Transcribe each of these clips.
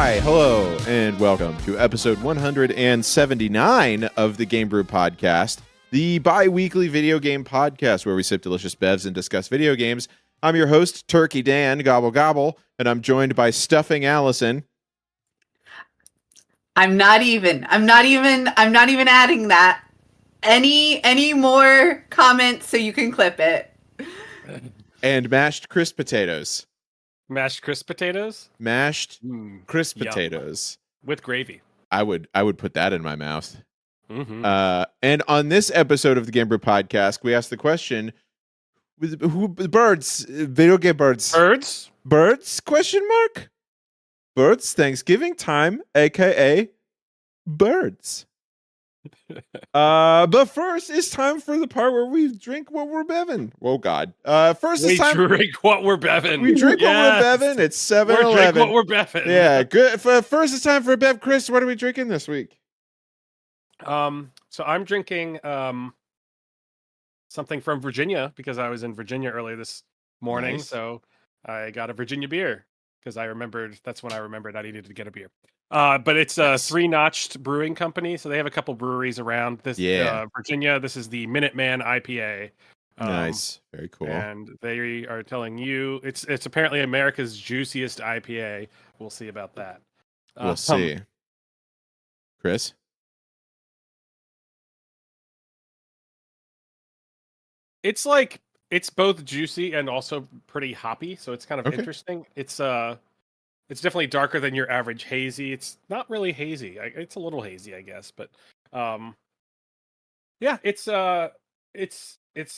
Hi, hello, and welcome to episode 179 of the Game Brew Podcast, the bi-weekly video game podcast where we sip delicious bevs and discuss video games. I'm your host, Turkey Dan, gobble gobble, and I'm joined by Stuffing Allison. I'm not even adding that. Any more comments so you can clip it. And mashed crisp potatoes. Mashed crisp potatoes? Mashed crisp Yum. potatoes. With gravy. I would put that in my mouth. Mm-hmm. And on this episode of the Game Brew Podcast, we asked the question, birds, video game birds. Birds, question mark? Birds, Thanksgiving time, a.k.a. birds. But first, it's time for the part where we drink what we're bevin'. Oh, God. First, we it's time... drink what we're bevin'. We drink what we're bevin'. It's 7-Eleven. Drink what we're bevin'. Yeah, good. First, it's time for a bev. Chris, what are we drinking this week? So I'm drinking something from Virginia because I was in Virginia earlier this morning. Nice. So I got a Virginia beer because that's when I remembered I needed to get a beer. But it's a Three Notched Brewing Company, so they have a couple breweries around this. Virginia. This is the Minuteman IPA. Nice, very cool. And they are telling you it's apparently America's juiciest IPA. We'll see about that. We'll see. Chris? It's both juicy and also pretty hoppy, so it's kind of interesting. It's definitely darker than your average hazy. It's not really hazy. It's a little hazy, I guess, but yeah, it's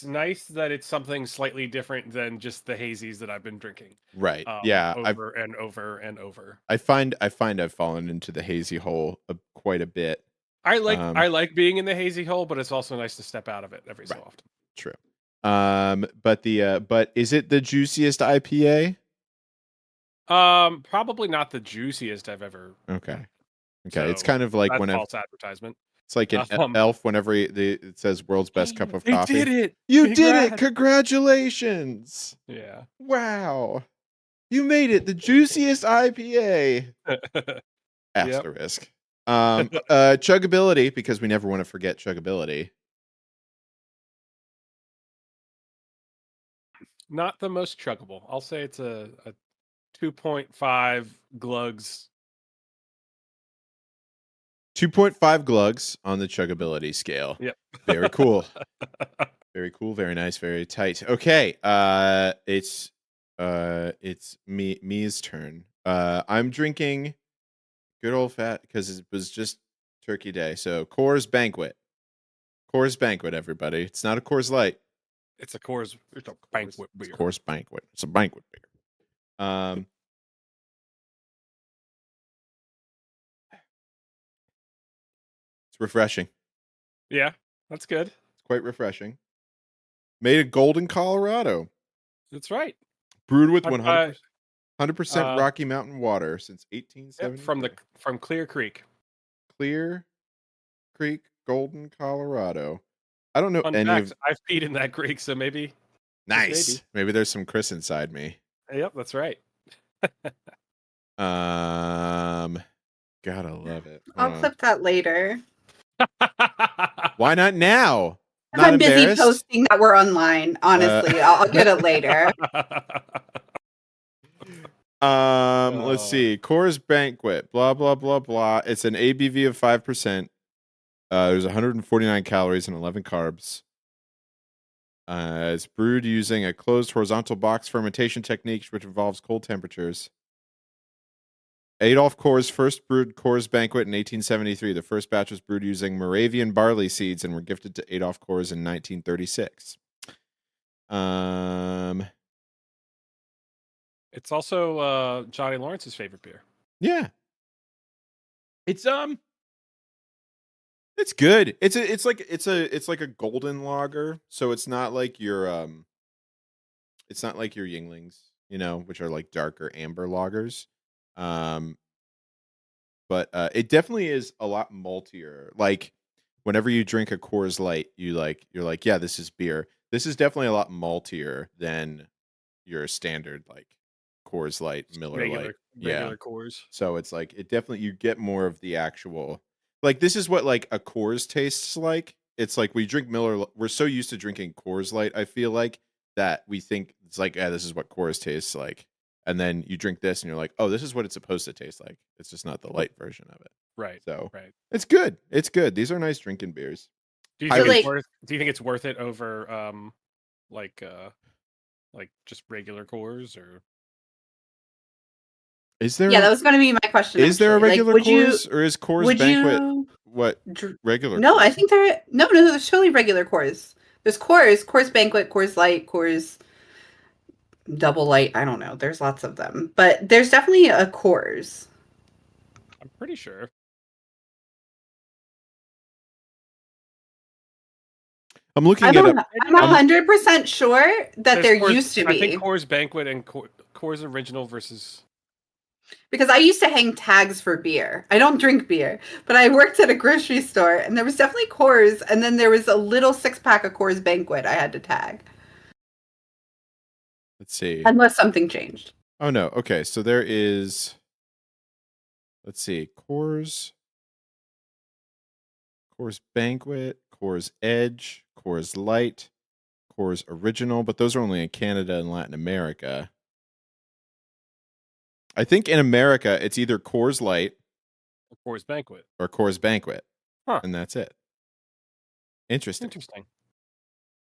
nice that it's something slightly different than just the hazies that I've been drinking. Right. Over and over. I find I've fallen into the hazy hole quite a bit. I like being in the hazy hole, but it's also nice to step out of it every so often. True. But is it the juiciest IPA? Probably not the juiciest I've ever. Okay. So it's kind of like when false advertisement. It's like an elf whenever it says world's best cup of coffee. You did it! You did it! Congratulations! Yeah. Wow. You made it. The juiciest IPA. Asterisk. Chuggability, because we never want to forget chuggability. Not the most chuggable. I'll say it's a 2.5 glugs. 2.5 glugs on the chuggability scale. Yep. Very cool. Very cool. Very nice. Very tight. Okay. It's me's turn. I'm drinking good old fat because it was just Turkey Day. So Coors Banquet. Coors Banquet, everybody. It's not a Coors Light. It's a Coors. It's a banquet beer. It's Coors Banquet. It's a banquet beer. It's refreshing. Yeah, that's good. It's quite refreshing. Made in Golden, Colorado. That's right. Brewed with 100% Rocky Mountain water since 1870. Yep, from Clear Creek. Clear Creek, Golden, Colorado. I don't know Fun any fact, of. I've peed in that creek, so maybe. Nice. Maybe there's some Chris inside me. Yep, that's right. Gotta love it. I'll clip that later. Why not now? I'm busy posting that we're online. Honestly, I'll get it later. Let's see. Coors Banquet. Blah blah blah blah. It's an ABV of 5%. There's 149 calories and 11 carbs. It's brewed using a closed horizontal box fermentation technique, which involves cold temperatures. Adolf Coors first brewed Coors Banquet in 1873. The first batch was brewed using Moravian barley seeds and were gifted to Adolf Coors in 1936. It's also Johnny Lawrence's favorite beer. Yeah. It's good. It's like a golden lager, so it's not like your Yinglings, which are like darker amber lagers. But it definitely is a lot maltier. Like whenever you drink a Coors Light, you're like, yeah, this is beer. This is definitely a lot maltier than your standard like Coors Light, Miller Light. Regular Coors. So it's like it definitely you get more of the actual like this is what like a Coors tastes like. It's like we drink Miller. We're so used to drinking Coors Light. I feel like that we think it's like this is what Coors tastes like, and then you drink this and you're like, oh, this is what it's supposed to taste like. It's just not the light version of it. Right. So right. It's good. It's good. These are nice drinking beers. Do you think it's worth it over like just regular Coors or? Is there? Yeah, that was going to be my question. Is there a regular Coors or is Coors Banquet what regular? No, Coors? I think no. There's totally regular Coors. There's Coors Banquet, Coors Light, Coors Double Light. I don't know. There's lots of them, but there's definitely a Coors. I'm pretty sure. I'm looking at it. I'm 100% sure that there used to be. I think Coors Banquet and Coors Original versus. Because I used to hang tags for beer. I don't drink beer, but I worked at a grocery store, and there was definitely Coors, and then there was a little 6-pack of Coors Banquet I had to tag. Let's see. Unless something changed. Oh, no. Okay, so there is... Let's see. Coors Banquet, Coors Edge, Coors Light, Coors Original, but those are only in Canada and Latin America. I think in America, it's either Coors Light or Coors Banquet. Huh. And that's it. Interesting.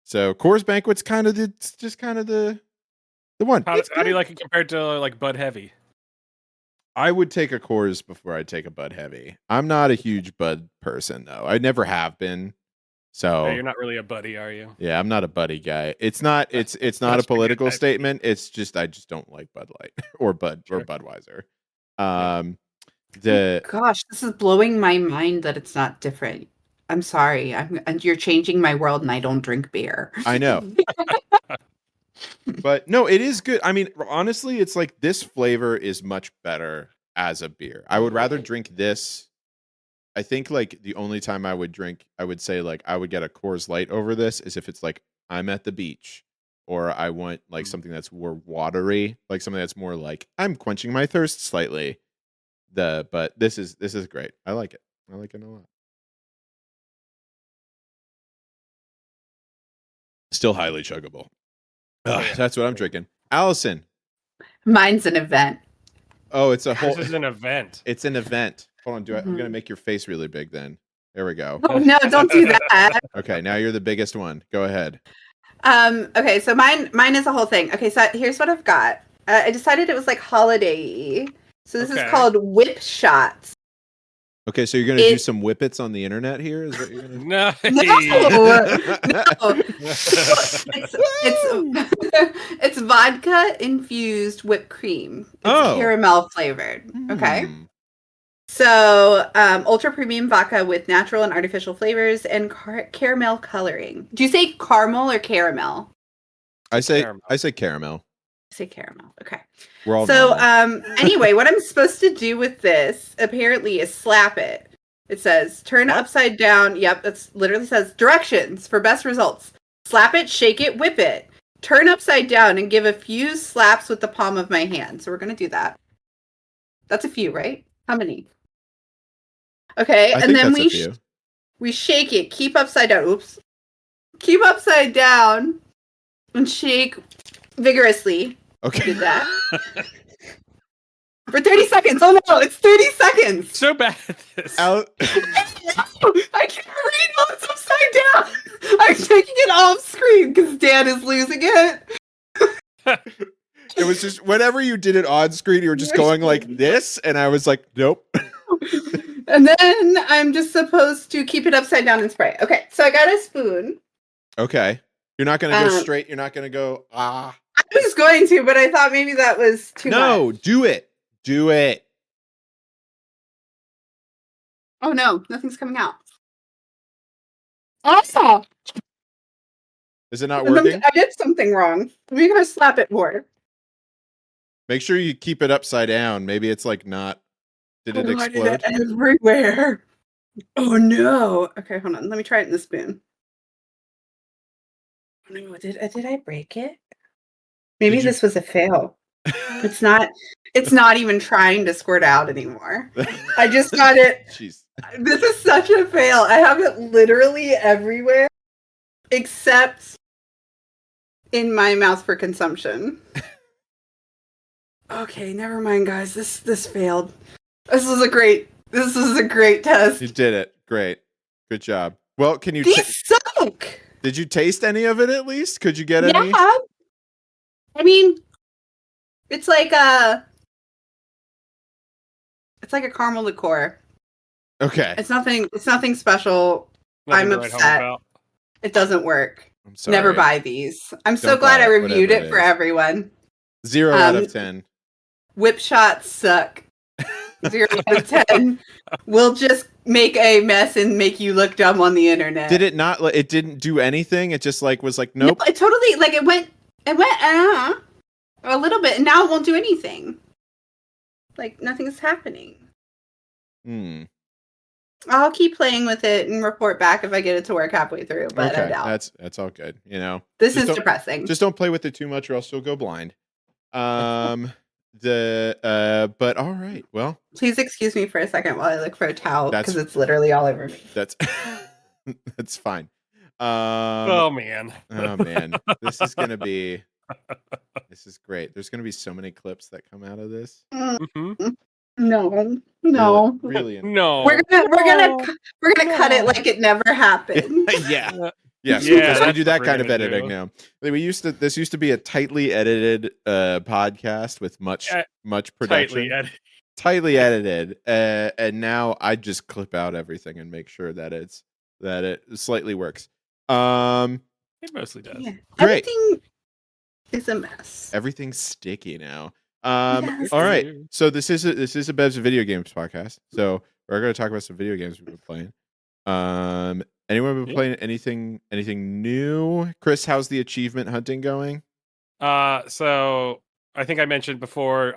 So Coors Banquet's kind of the one. How do you like it compared to like Bud Heavy? I would take a Coors before I'd take a Bud Heavy. I'm not a huge Bud person though. I never have been. So you're not really a buddy, are you? Yeah, I'm not a buddy guy. It's not a political statement. It's just I just don't like Bud Light or Budweiser. Gosh, this is blowing my mind that it's not different. I'm sorry. And you're changing my world, and I don't drink beer. I know. But no, it is good. I mean, honestly, it's like this flavor is much better as a beer. I would rather drink this. I think like the only time I would say like I would get a Coors Light over this is if it's like I'm at the beach or I want like something that's more watery, like something that's more like I'm quenching my thirst slightly. But this is great. I like it. I like it a lot. Still highly chuggable. That's what I'm drinking. Allison. Mine's an event. Oh, it's a whole. This is an event. It's an event. Hold on, I'm gonna make your face really big then. There we go. Oh no, don't do that. Okay, now you're the biggest one. Go ahead. Okay, so mine is a whole thing. Okay, so here's what I've got. I decided it was like holiday-y. So this is called Whip Shots. Okay, so you're gonna do some whippets on the internet here? Is what you're gonna do? No. It's vodka infused whipped cream. It's caramel flavored. Okay. So, ultra premium vodka with natural and artificial flavors and caramel coloring. Do you say caramel or caramel? I say caramel. I say caramel. I say caramel. Okay. We're all so, anyway, what I'm supposed to do with this apparently is slap it. It says turn upside down. Yep, it literally says directions for best results. Slap it, shake it, whip it. Turn upside down and give a few slaps with the palm of my hand. So we're gonna do that. That's a few, right? How many? Okay, and then we shake it. Keep upside down. Oops. Keep upside down and shake vigorously. Okay. Did that. For 30 seconds. Oh no, it's 30 seconds. So bad at this. I can't read while it's upside down. I'm taking it off screen because Dan is losing it. It was just whenever you did it on screen, you were just going like this, and I was like, nope. And then I'm just supposed to keep it upside down and spray. Okay, so I got a spoon. Okay. You're not going to go straight. You're not going to go, ah. I was going to, but I thought maybe that was too much. No, do it. Do it. Oh, no. Nothing's coming out. Oh! Is it not working? I did something wrong. We're going to slap it more. Make sure you keep it upside down. Maybe it's like not. Did it explode? Everywhere. Oh no. Okay, hold on. Let me try it in the spoon. Oh no, did I break it? Maybe this was a fail. It's not. It's not even trying to squirt out anymore. I just got it. Jeez. This is such a fail. I have it literally everywhere, except in my mouth for consumption. Okay, never mind, guys. This failed. This was a great test. You did it. Great. Good job. Well, can you? These suck. Did you taste any of it at least? Could you get any? Yeah. I mean, it's like a caramel liqueur. Okay. It's nothing special. Nothing I'm to write home upset. about. It doesn't work. I'm sorry. Never buy these. I'm so Don't glad buy I it, reviewed whatever it it for is. everyone. 0 out of 10. Whip shots suck. 0 out of 10. We'll just make a mess and make you look dumb on the internet. Did it not? It didn't do anything. It just was like, nope. No, it totally it went a little bit, and now it won't do anything. Like nothing's happening. I'll keep playing with it and report back if I get it to work halfway through, but I doubt. That's all good. You know, this is depressing. Just don't play with it too much, or else you'll go blind. But all right. Well, please excuse me for a second while I look for a towel because it's literally all over me. That's fine. Oh man. This is gonna be. This is great. There's gonna be so many clips that come out of this. Mm-hmm. No. Really? No. We're gonna cut it like it never happened. Yeah. Yes, because we do that kind of editing now. This used to be a tightly edited podcast with much production. Tightly edited. And now I just clip out everything and make sure that it slightly works. It mostly does. Yeah. Great. Everything is a mess. Everything's sticky now. Yes. All right. So this is a Bev's Video Games podcast. So we're going to talk about some video games we've been playing. Anyone been playing anything new? Chris, how's the achievement hunting going? So I think I mentioned before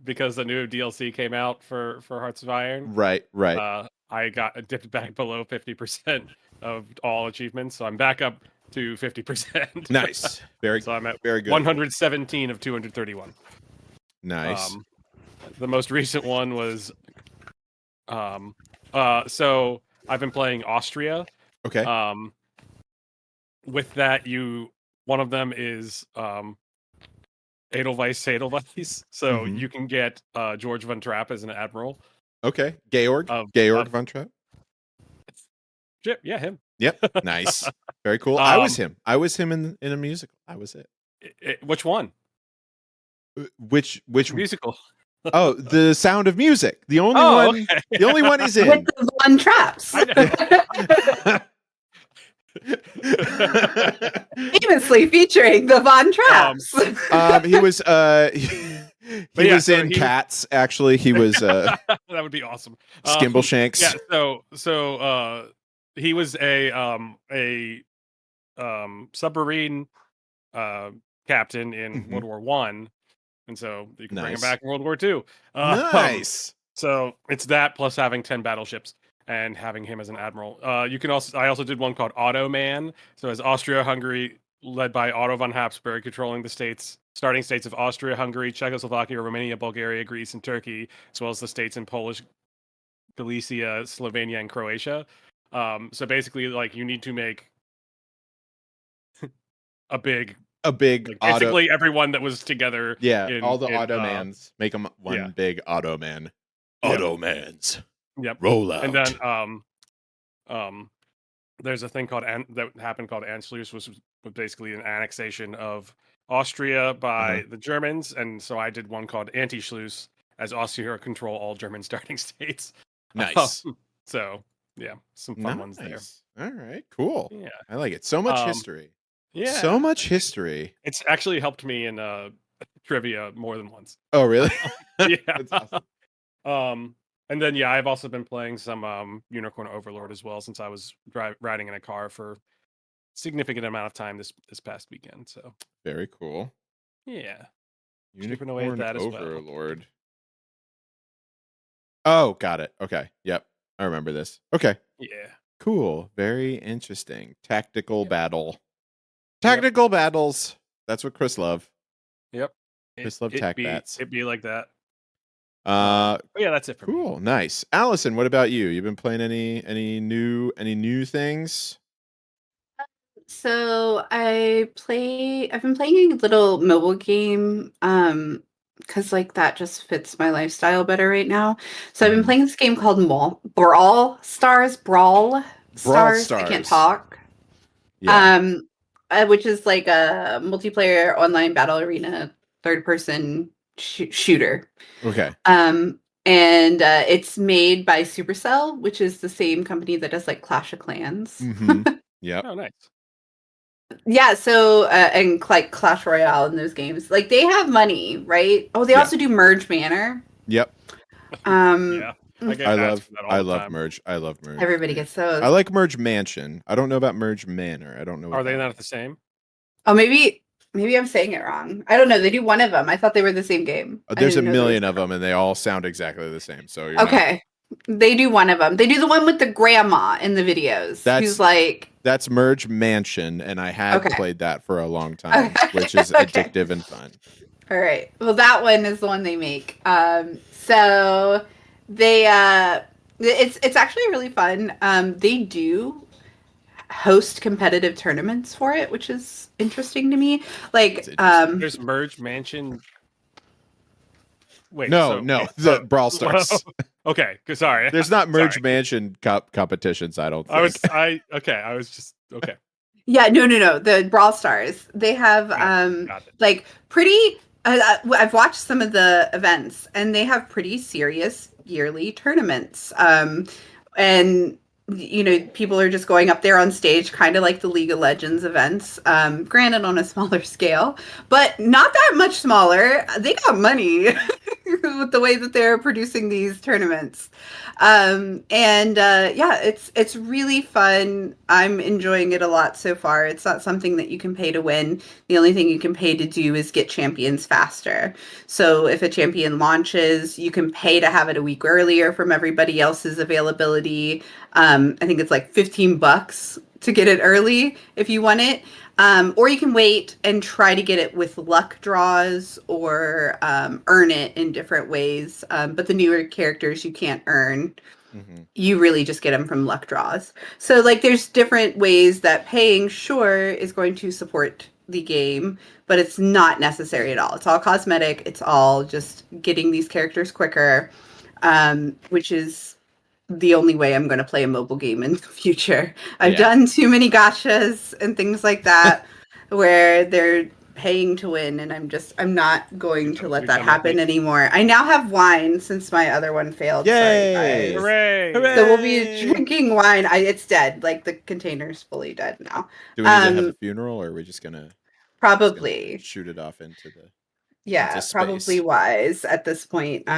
because the new DLC came out for Hearts of Iron. Right. I got dipped back below 50% of all achievements, so I'm back up to 50%. Nice. So I'm at very good. 117 of 231. Nice. The most recent one was so I've been playing Austria. Okay. With that, one of them is Edelweiss. So you can get George von Trapp as an admiral. Okay. Georg von Trapp. Yeah, him. Yep. Nice. Very cool. I was him. I was him in a musical. I was it. Which one? Which musical? Oh, The Sound of Music. The only one. Okay. The only one he's in. With the Von Trapps. Famously featuring the Von Trapps. He was in Cats. Actually, he was. That would be awesome. Skimbleshanks. Yeah. So he was a submarine captain in World War One, and so you can bring him back in World War Two. Nice. So it's that plus having 10 battleships and having him as an admiral. You can also I also did one called Otto Man. So as Austria-Hungary, led by Otto von Habsburg, controlling the starting states of Austria, Hungary, Czechoslovakia, Romania, Bulgaria, Greece, and Turkey, as well as the states in Polish, Galicia, Slovenia, and Croatia. So basically, you need to make a big basically everyone that was together. Yeah, all the Ottomans make them one big Ottoman. Ottomans. Yep. Roll out. And then there's a thing called Anschluss, which was basically an annexation of Austria by the Germans, and so I did one called Antischluss, as Austria control all German starting states. Nice. So yeah, some fun ones there. All right, cool. Yeah, I like it. So much history. Yeah, so much history. It's actually helped me in trivia more than once. Oh, really? Yeah. That's awesome. And then I've also been playing some Unicorn Overlord as well, since I was riding in a car for a significant amount of time this past weekend. So very cool. Yeah, Unicorn away at that Overlord. Oh, got it. Okay. Yep. I remember this. Okay. Yeah. Cool. Very interesting. Tactical battle. Tactical battles. That's what Chris loves. Yep. Chris love tack bats. It'd be like that. Yeah, that's it for me. Cool, nice. Allison, what about you? You've been playing any new things? So I've been playing a little mobile game, because like that just fits my lifestyle better right now. So I've been playing this game called Brawl Stars. I can't talk. Yeah. Which is like a multiplayer online battle arena third person shooter. Okay. And it's made by Supercell, which is the same company that does like Clash of Clans. Yep. Oh, nice. Yeah, so and like Clash Royale in those games, like they have money, right? Oh, they also do Merge Manor. Yep. Yeah, I love Merge. I love Merge. Everybody gets those. I like Merge Mansion. I don't know about Merge Manor. I don't know. Are they not the same? Oh, maybe I'm saying it wrong. I don't know. They do one of them. I thought they were the same game. There's a million of them, and they all sound exactly the same. So you're okay. They do one of them. They do the one with the grandma in the videos. Who's like... That's Merge Mansion, and I have played that for a long time, which is addictive and fun. All right. Well, that one is the one they make. So they it's actually really fun. They do host competitive tournaments for it, which is interesting to me. Like there's Merge Mansion. Wait, no, the Brawl Stars. Okay, sorry. There's not Merge Mansion competitions, I don't think. I was just okay. Yeah, no. The Brawl Stars. They have like pretty I've watched some of the events, and they have pretty serious yearly tournaments. And you know, people are just going up there on stage, kind of like the League of Legends events, granted on a smaller scale, but not that much smaller. They got money with the way that they're producing these tournaments. It's really fun. I'm enjoying it a lot so far. It's not something that you can pay to win. The only thing you can pay to do is get champions faster. So if a champion launches, you can pay to have it a week earlier from everybody else's availability. I think it's like $15 to get it early if you want it. Or you can wait and try to get it with luck draws or earn it in different ways. But the newer characters you can't earn. You really just get them from luck draws. So like there's different ways that paying is going to support the game, but it's not necessary at all. It's all cosmetic. It's all just getting these characters quicker, which is the only way I'm going to play a mobile game in the future. I've done too many gachas and things like that where they're paying to win, and I'm not going to let that happen anymore. I now have wine since my other one failed. Yay! Hooray! So we'll be drinking wine. It's dead. Like the container's fully dead now. Do we need to have a funeral, or are we just gonna probably shoot it off into the probably wise at this point.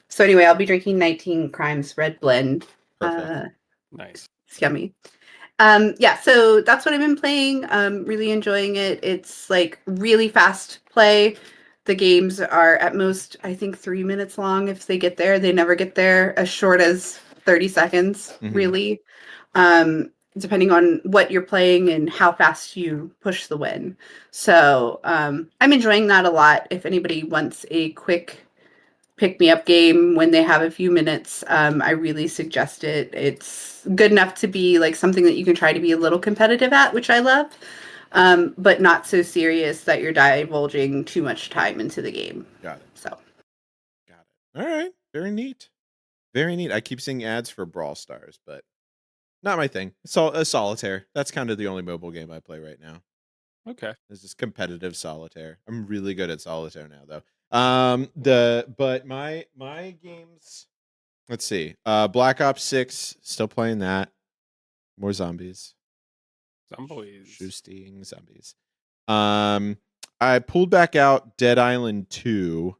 So anyway, I'll be drinking 19 Crimes Red Blend. Perfect. Nice. It's yummy. So that's what I've been playing. Really enjoying it. It's like really fast play. The games are at most, I think, 3 minutes long if they get there. They never get there as short as 30 seconds, really. Depending on what you're playing and how fast you push the win. So I'm enjoying that a lot. If anybody wants a quick pick-me-up game when they have a few minutes, I really suggest it. It's good enough to be like something that you can try to be a little competitive at, which I love, but not so serious that you're divulging too much time into the game. Got it. So. Got it. All right. Very neat. Very neat. I keep seeing ads for Brawl Stars, but not my thing. It's a solitaire. That's kind of the only mobile game I play right now. Okay. It's just competitive solitaire. I'm really good at solitaire now, though. But my games, let's see. Black Ops 6, still playing that. More zombies. Shoosting zombies. I pulled back out Dead Island 2.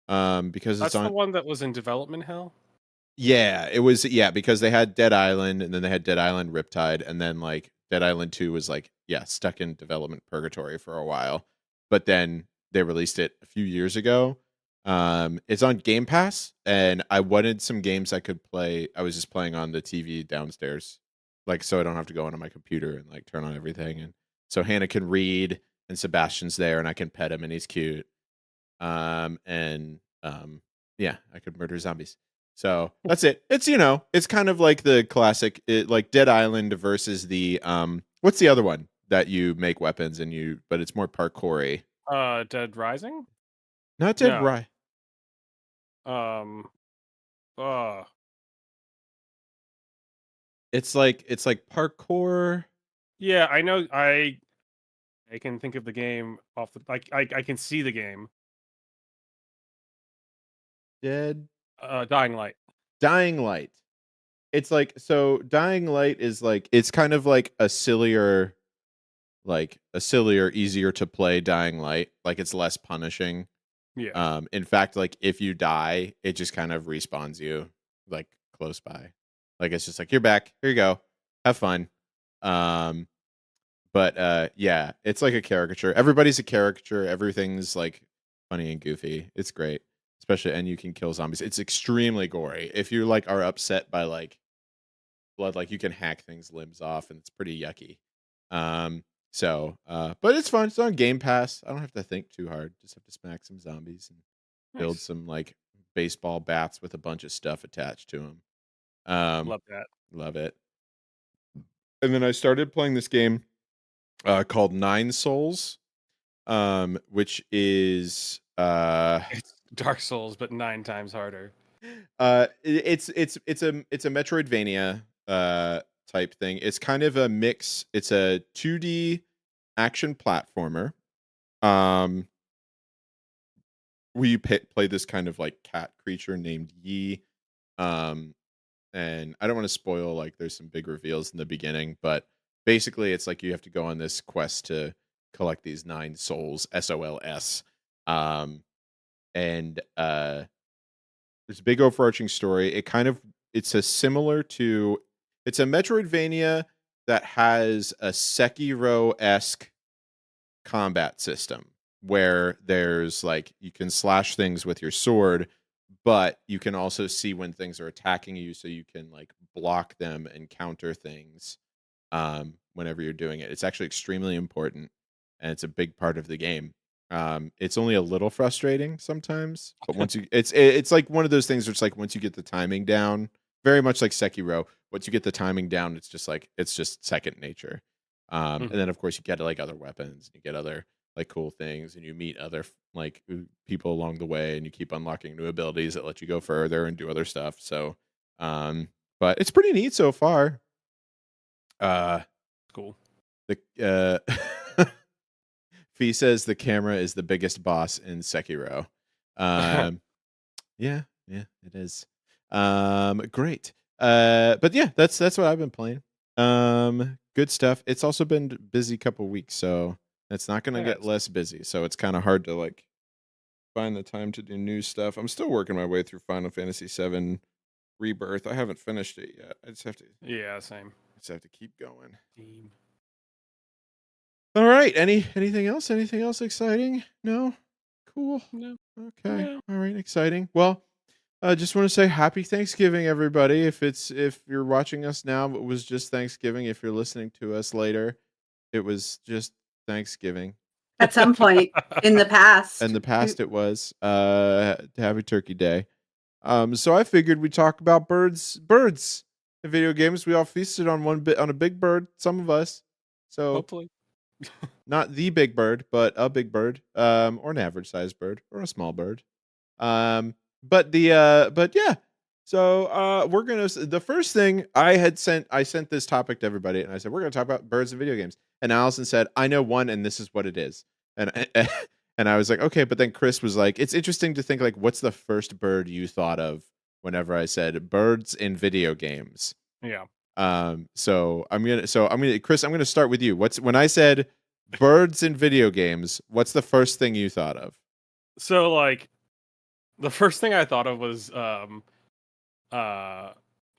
Because that's the one that was in development hell. Yeah, it was. Yeah, because they had Dead Island, and then they had Dead Island Riptide, and then like Dead Island 2 was like stuck in development purgatory for a while, but then they released it a few years ago. It's on Game Pass, and I wanted some games I could play. I was just playing on the TV downstairs, like so I don't have to go onto my computer and like turn on everything. And so Hannah can read, and Sebastian's there, and I can pet him, and he's cute. And yeah, I could murder zombies. So that's it. It's it's kind of like the classic, like Dead Island versus the what's the other one that you make weapons but it's more parkour-y. Dead Rising? Not Dead No. Rising. It's like parkour. Yeah, I know. I can think of the game off the. I can see the game. Dying Light. Dying Light. It's like, so Dying Light is like, it's kind of like a sillier, easier to play Dying Light. Like it's less punishing. Yeah. In fact, like if you die, it just kind of respawns you like close by. Like it's just like, you're back. Here you go. Have fun. But yeah, it's like a caricature. Everybody's a caricature. Everything's like funny and goofy. It's great. Especially, and you can kill zombies. It's extremely gory. If you like are upset by like blood, like you can hack things limbs off, and it's pretty yucky. But it's fun. It's on Game Pass. I don't have to think too hard. Just have to smack some zombies and build some like baseball bats with a bunch of stuff attached to them. Love that. Love it. And then I started playing this game called Nine Souls, which is it's Dark Souls, but 9 times harder. It's a Metroidvania type thing. It's kind of a mix. It's a 2D action platformer. We play this kind of like cat creature named Yi. And I don't want to spoil, like there's some big reveals in the beginning, but basically it's like you have to go on this quest to collect these 9 souls, SOLS. And there's a big overarching story. It's a Metroidvania that has a Sekiro-esque combat system where there's like, you can slash things with your sword, but you can also see when things are attacking you, so you can like block them and counter things whenever you're doing it. It's actually extremely important, and it's a big part of the game. It's only a little frustrating sometimes, but once you, it's like one of those things where it's like once you get the timing down, very much like Sekiro, once you get the timing down, it's just second nature. And then of course you get like other weapons, you get other like cool things, and you meet other like people along the way, and you keep unlocking new abilities that let you go further and do other stuff. So, but it's pretty neat so far. Cool. The Fee says the camera is the biggest boss in Sekiro. Yeah, it is. Great. But yeah, that's what I've been playing. Good stuff. It's also been a busy couple weeks, so it's not going to get less busy. So it's kind of hard to like find the time to do new stuff. I'm still working my way through Final Fantasy VII Rebirth. I haven't finished it yet. I just have to. Yeah, same. I just have to keep going. Team. All right. Anything else? Anything else exciting? No. Cool. No. Okay. No. All right. Exciting. Well, I just want to say happy Thanksgiving, everybody. If you're watching us now, it was just Thanksgiving. If you're listening to us later, it was just Thanksgiving. At some point in the past. In the past, it was Happy Turkey Day. So I figured we'd talk about birds in video games. We all feasted on a big bird. Some of us. So hopefully. Not the big bird, but a big bird, or an average sized bird, or a small bird. But yeah. So we're gonna. The first thing I sent this topic to everybody, and I said we're gonna talk about birds in video games. And Allison said, "I know one, and this is what it is." And and I was like, "Okay," but then Chris was like, "It's interesting to think like, what's the first bird you thought of whenever I said birds in video games?" Yeah. So I'm gonna Chris, I'm gonna start with you. When I said birds in video games, what's the first thing you thought of? So like, the first thing I thought of was Kapora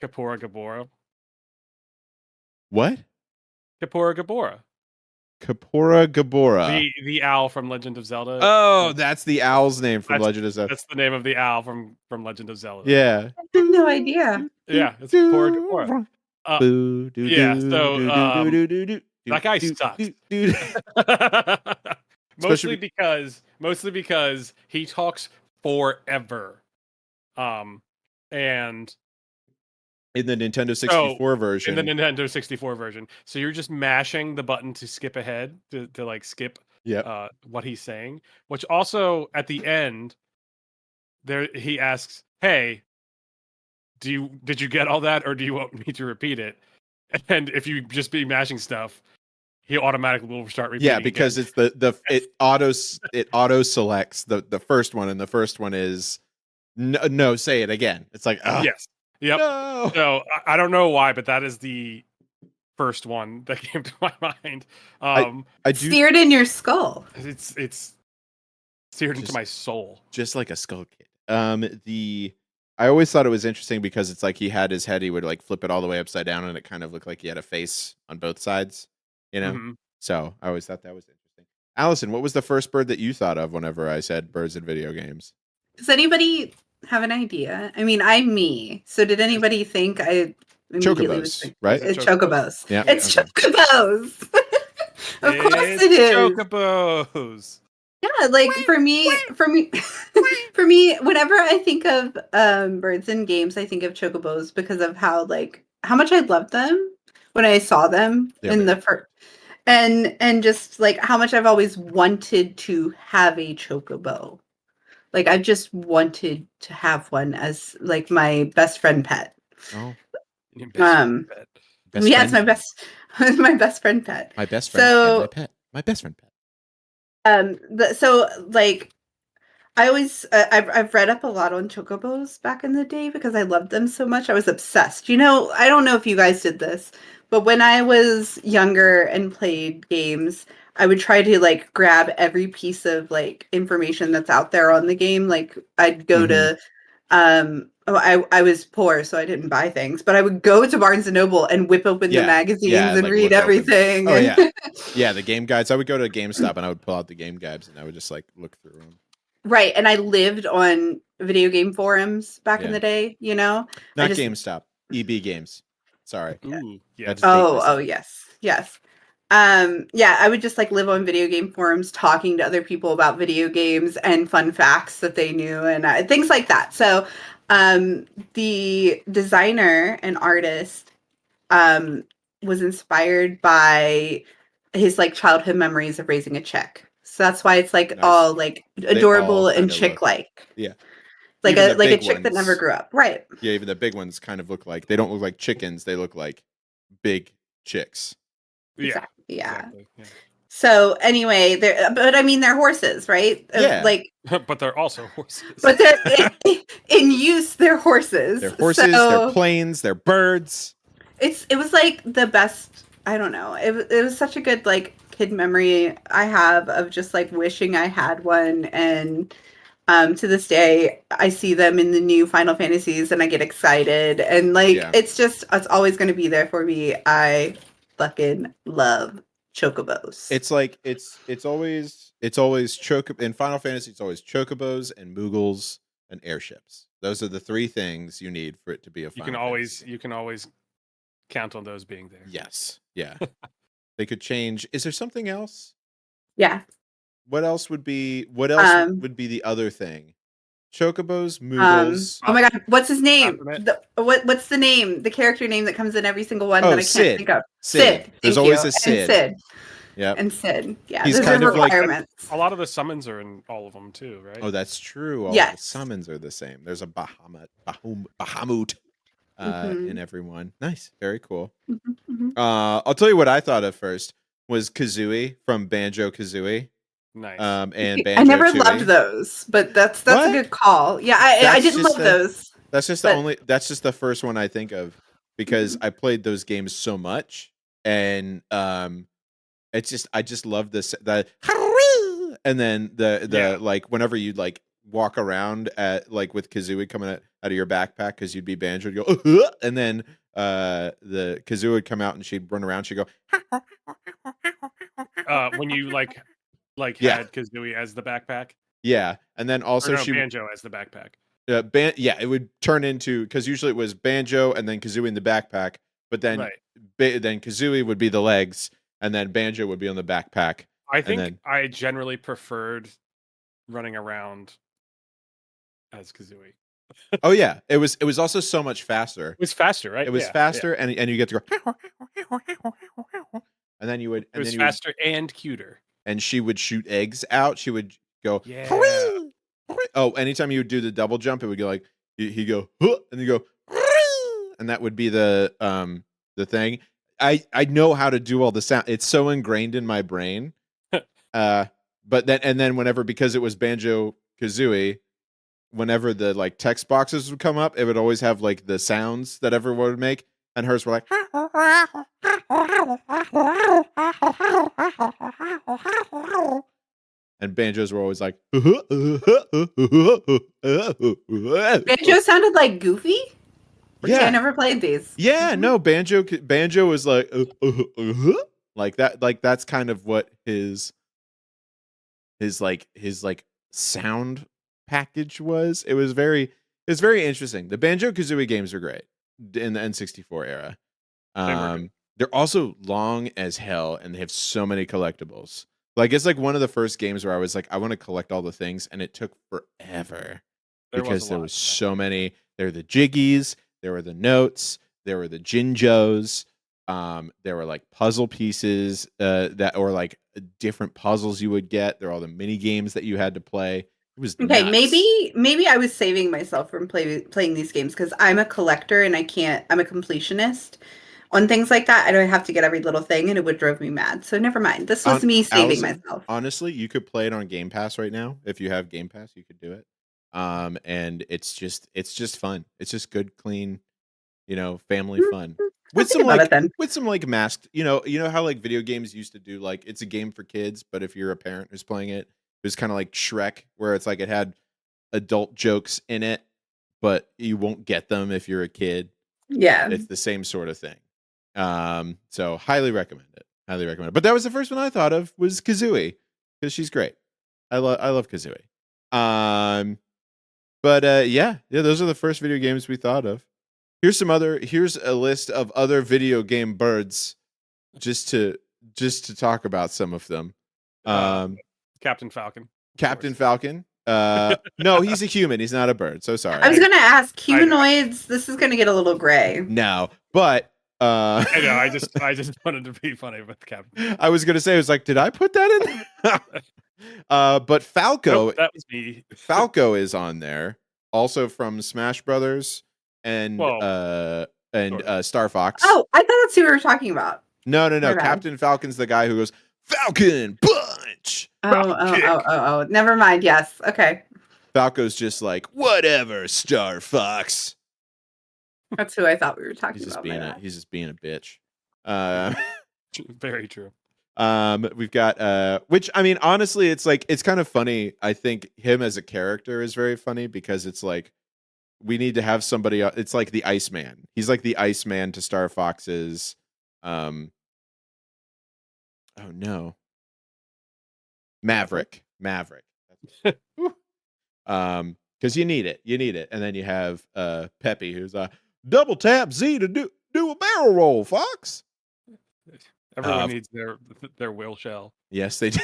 Gabora. What? Kapora Gabora. Kapora Gabora. The owl from Legend of Zelda. Oh, that's the owl's name from Legend of Zelda. That's the name of the owl from Legend of Zelda. Yeah. I have no idea. Yeah, it's Kapora Gabora. Yeah, so that guy sucks. mostly because he talks forever. And in the Nintendo 64 version. In the Nintendo 64 version. So you're just mashing the button to skip ahead to like skip what he's saying. Which also at the end there he asks, "Hey, did you get all that, or do you want me to repeat it?" And if you just be mashing stuff, he automatically will start repeating. Yeah, because again. it's it auto selects the first one, and the first one is no, say it again. It's like yes, yep. No. So I don't know why, but that is the first one that came to my mind. I do seared in your skull. It's seared into my soul, just like a skull kid. I always thought it was interesting because it's like he had his head, he would like flip it all the way upside down, and it kind of looked like he had a face on both sides, you know. Mm-hmm. So I always thought that was interesting. Allison, what was the first bird that you thought of whenever I said birds in video games? Does anybody have an idea? I mean, I'm me. So did anybody think I immediately was Chocobos, right? It's chocobos. Yeah, it's okay. Chocobos. Of course it is. Chocobos. Yeah, like for me, whenever I think of birds in games, I think of chocobos because of how much I loved them when I saw them in the first, and just like how much I've always wanted to have a chocobo. Like I've just wanted to have one as like my best friend pet. Oh, pet. It's my best friend pet. My best friend and my pet. My best friend pet. So like I always I've read up a lot on chocobos back in the day because I loved them so much. I was obsessed. You know, I don't know if you guys did this, but when I was younger and played games, I would try to like grab every piece of like information that's out there on the game. Like I'd go to I was poor, so I didn't buy things, but I would go to Barnes and Noble and whip open the magazines and like read everything. Yeah, the game guides. I would go to GameStop and I would pull out the game guides and I would just like look through them. Right, and I lived on video game forums back in the day. You know, not GameStop, EB Games. Sorry. Ooh, yes. Yes. Yeah, I would just like live on video game forums talking to other people about video games and fun facts that they knew and things like that. So the designer and artist was inspired by his like childhood memories of raising a chick. So that's why it's like all like adorable and chick-like. Yeah. Like a chick that never grew up. Right. Yeah, even the big ones kind of look like, they don't look like chickens, they look like big chicks. Yeah. Exactly. Yeah. So anyway, but I mean they're horses, right? Yeah. Like but they're also horses. But they're in use, they're horses. They're horses, they're planes, they're birds. It was like the best, I don't know. It was such a good like kid memory I have of just like wishing I had one, and to this day I see them in the new Final Fantasies and I get excited, and like it's always going to be there for me. I fucking love chocobos. It's like it's always in Final Fantasy. It's always chocobos and Moogles and airships. Those are the three things you need for it to be a Final Fantasy. You can always count on those being there. Yes. Yeah. They could change. Is there something else? Yeah. What else would be the other thing? Chocobos, Moogles. Oh my god, what's his name? What's the name? The character name that comes in every single one that I can't think of. Sid. There's always a Sid. And Sid. Yeah. And Sid. Yeah. He's those kind are of requirements. Like a lot of the summons are in all of them too, right? Oh, that's true. All the summons are the same. There's a Bahamut in everyone. Nice. Very cool. I'll tell you what I thought of first was Kazooie from Banjo-Kazooie. Nice. And Banjo I never loved those, but that's a good call. Yeah, I didn't love those. That's just the first one I think of because I played those games so much, and it's just I just love this and then the like whenever you'd like walk around at like with Kazooie coming out of your backpack because you'd be Banjo, you'd go and then the Kazooie would come out and she'd run around, she'd go when you had Kazooie as the backpack. Yeah, and then also Banjo as the backpack. It would turn into, because usually it was Banjo and then Kazooie in the backpack, but then then Kazooie would be the legs and then Banjo would be on the backpack, I And think then I generally preferred running around as Kazooie. oh yeah, it was also so much faster. It was faster, right? It was Yeah, faster, and you get to go, and then you would, it was faster and cuter. and she would shoot eggs out. She would go, Yeah. oh, anytime you would do the double jump, it would go like he go, huh, and you go, and that would be the thing. I know how to do all the sound. It's so ingrained in my brain. But then whenever, because it was Banjo Kazooie, whenever the like text boxes would come up, it would always have like the sounds that everyone would make, and hers were like, and Banjo's were always like, Banjo sounded like Goofy. yeah, I never played these. yeah, no, Banjo was like that, like that's kind of what his sound package was. It was very interesting. The Banjo Kazooie games were great in the N64 era. They're also long as hell, and they have so many collectibles. Like it's like one of the first games where I was like, I want to collect all the things, and it took forever because there was so many. There were the Jiggies, there were the notes, there were the Jinjos. There were like puzzle pieces that, or like different puzzles you would get. There were all the mini games that you had to play. It was okay. nuts. Maybe I was saving myself from playing these games because I'm a collector and I'm a completionist. On things like that, I don't have to get every little thing, and it would drive me mad. So never mind. This was me saving myself. Honestly, you could play it on Game Pass right now. If you have Game Pass, you could do it. And it's just fun. It's just good, clean, family fun. With some like masked, you know how like video games used to do, like it's a game for kids, but if you're a parent who's playing it, it was kind of like Shrek, where it's like it had adult jokes in it, but you won't get them if you're a kid. Yeah, it's the same sort of thing. So highly recommend it. But that was the first one I thought of, was Kazooie, because she's great. I love Kazooie. But yeah, those are the first video games we thought of. Here's a list of other video game birds, just to talk about some of them. Captain Falcon. Captain Falcon. No, he's a human. He's not a bird. So sorry. I was gonna ask humanoids. This is gonna get a little gray. No, but I know. I just wanted to be funny with Captain. I was gonna say, I was like, did I put that in there? But Falco. Nope, that was me. Falco is on there, also from Smash Brothers and Star Fox. Oh, I thought that's who we were talking about. No. Captain Falcon's the guy who goes Falcon Punch. Oh. Never mind. Yes. Okay. Falco's just like, whatever, Star Fox. That's who I thought we were talking about. He's just being a bitch. Very true. We've got which, I mean, honestly, it's like, it's kind of funny. I think him as a character is very funny, because it's like, we need to have somebody. It's like the Iceman. He's like the Iceman to Star Fox's. Oh no. Maverick. Because you need it, and then you have Peppy, who's double tap Z to do a barrel roll, Fox. Everyone needs their will shell. Yes, they do.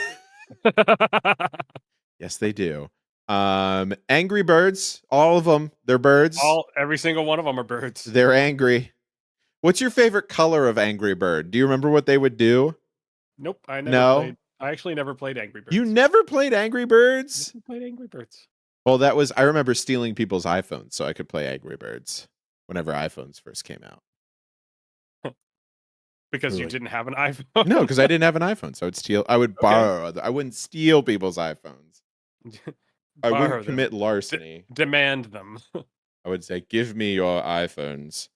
Yes, they do. Angry Birds, all of them, they're birds. Every single one of them are birds. They're angry. What's your favorite color of Angry Bird? Do you remember what they would do? Nope, I actually never played Angry Birds. You never played Angry Birds? I played Angry Birds. Well, I remember stealing people's iPhones so I could play Angry Birds whenever iPhones first came out. Because you didn't have an iPhone? No, because I didn't have an iPhone, so I would borrow. I wouldn't steal people's iPhones. I wouldn't commit larceny. Demand them. I would say, give me your iPhones.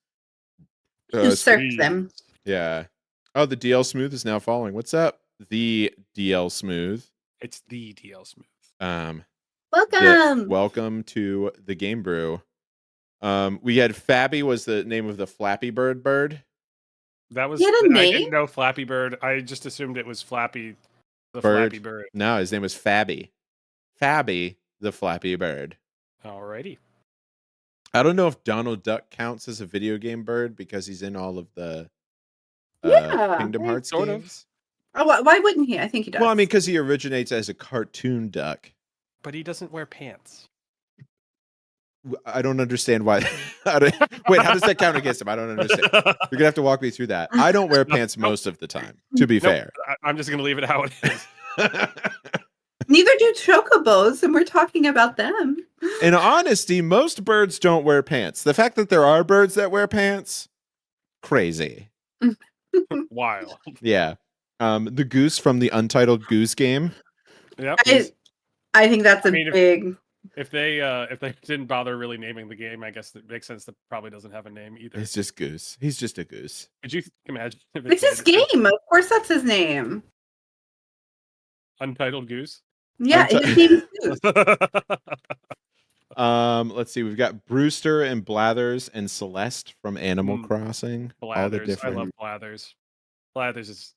Usurp them. Yeah. Oh, the DL Smooth is now following. What's up, the DL Smooth? It's the DL Smooth. Welcome to the Game Brew. We had Fabby was the name of the Flappy Bird. That was. He had a name? I didn't know Flappy Bird. I just assumed it was Flappy, the Flappy Bird. No, his name was Fabby. Fabby, the Flappy Bird. Alrighty. I don't know if Donald Duck counts as a video game bird because he's in all of the Kingdom Hearts sort games. Oh, why wouldn't he? I think he does. Well, I mean, because he originates as a cartoon duck. But he doesn't wear pants. I don't understand why. Wait, how does that count against him? I don't understand. You're going to have to walk me through that. I don't wear pants most of the time, to be fair. I'm just going to leave it how it is. Neither do chocobos, and we're talking about them. In honesty, most birds don't wear pants. The fact that there are birds that wear pants, crazy. Wild. Yeah. The goose from the Untitled Goose Game. Yep. I think that's big... If they didn't bother really naming the game, I guess it makes sense that probably doesn't have a name either. It's just Goose. He's just a goose. Could you imagine? It's his game. Of course, that's his name. Untitled Goose. Yeah, his name's Goose. Let's see. We've got Brewster and Blathers and Celeste from Animal Crossing. Blathers. All the different... I love Blathers. Blathers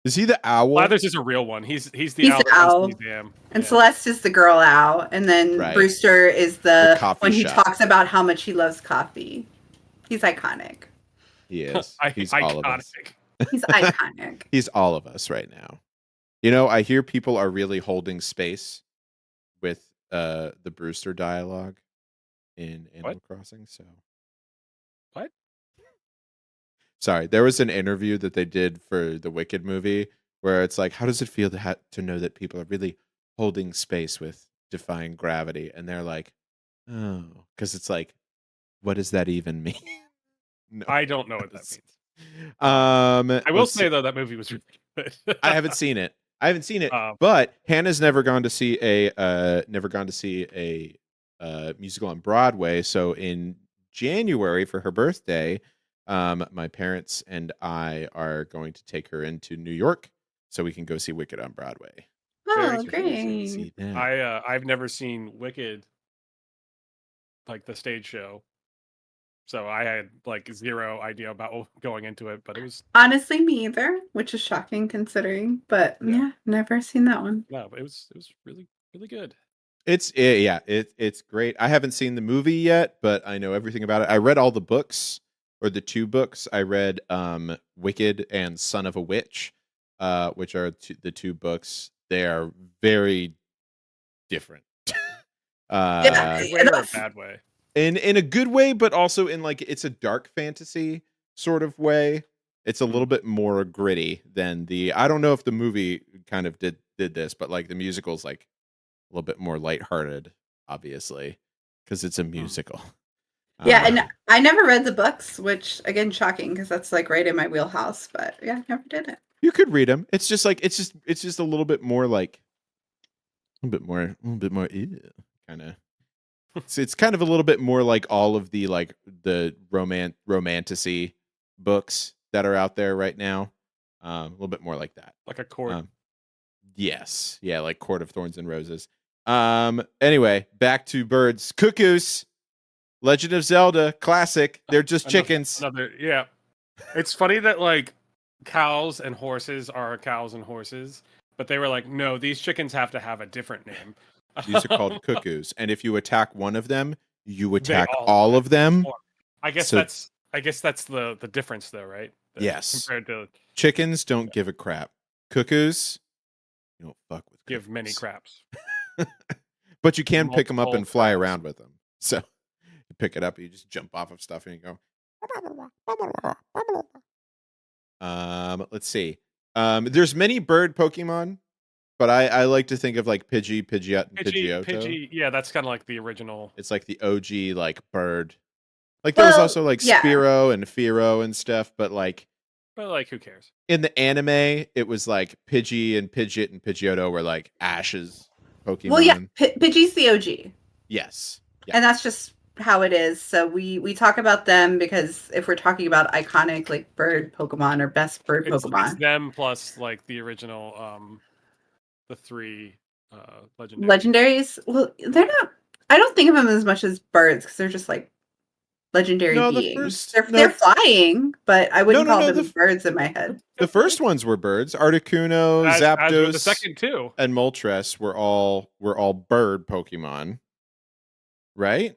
is he the owl? Blathers is a real one. He's the owl. Museum. And Celeste is the girl owl. And then Brewster is the when he talks about how much he loves coffee. He's iconic. He is. He's iconic. All of us. He's iconic. He's all of us right now. You know, I hear people are really holding space with the Brewster dialogue in Animal Crossing. So what? Sorry, there was an interview that they did for the Wicked movie where it's like, how does it feel to know that people are really holding space with defying gravity? And they're like, oh, because it's like, what does that even mean? No. I don't know what that means. I will say though that movie was really good. I haven't seen it. But Hannah's never gone to see a musical on Broadway. So in January for her birthday, my parents and I are going to take her into New York so we can go see Wicked on Broadway. Oh, great! I've never seen Wicked, like the stage show, so I had like zero idea about going into it. But it was honestly me either, which is shocking considering. But yeah, never seen that one. No, but it was really really good. It's great. I haven't seen the movie yet, but I know everything about it. I read all the books. Or the two books. I read Wicked and Son of a Witch, which are the two books. They are very different. In a bad way. In a good way, but also in like it's a dark fantasy sort of way. It's a little bit more gritty than I don't know if the movie kind of did this, but like the musical's like a little bit more lighthearted, obviously, because it's a musical. Yeah, and I never read the books, which again shocking because that's like right in my wheelhouse. But yeah, I never did it. You could read them. It's just a little bit more like a little bit more kind of. It's kind of a little bit more like all of the like the romanticy books that are out there right now. A little bit more like that, like a court. Yes, yeah, like Court of Thorns and Roses. Anyway, back to birds, cuckoos. Legend of Zelda, classic. They're just chickens. Yeah. It's funny that like cows and horses are cows and horses, but they were like, no, these chickens have to have a different name. These are called cuckoos, and if you attack one of them, you attack all of them. I guess that's the difference, though, right? Yes. Compared to chickens, don't give a crap. Cuckoos, you don't fuck with. Give many craps. But you can pick them up and fly around with them. So. Pick it up, you just jump off of stuff and you go. Let's see. There's many bird Pokemon, but I like to think of like Pidgey, Pidgeot, and Pidgeotto. Pidgey, yeah, that's kind of like the original. It's like the OG like bird. Like there was also like Spearow and Fearow and stuff, but who cares? In the anime, it was like Pidgey and Pidgeot and Pidgeotto were like Ash's Pokemon. Well, yeah, Pidgey's the OG. Yes, and that's just how it is. So we talk about them because if we're talking about iconic like bird Pokemon or best bird Pokemon, it's them plus like the original the three legendaries. Well, they're not. I don't think of them as much as birds because they're just like legendary beings. They're flying, but I wouldn't call them birds in my head. The first ones were birds. Articuno, Zapdos, the second two, and Moltres were all bird Pokemon, right?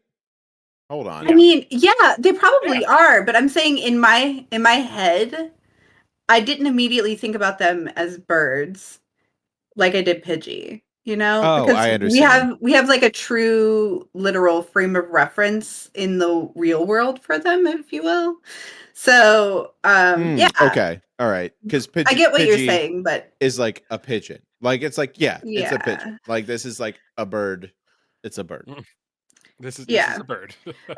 Hold on. I mean, yeah, they probably are, but I'm saying in my head, I didn't immediately think about them as birds like I did Pidgey. Oh, Because I understand. we have like a true literal frame of reference in the real world for them, if you will. So, yeah, Okay. All right. Because I get what you're Pidgey saying, but is like a pigeon. Like it's like, yeah, it's a pigeon. yeah, Like this is like a bird. It's a bird. This is yeah. a bird.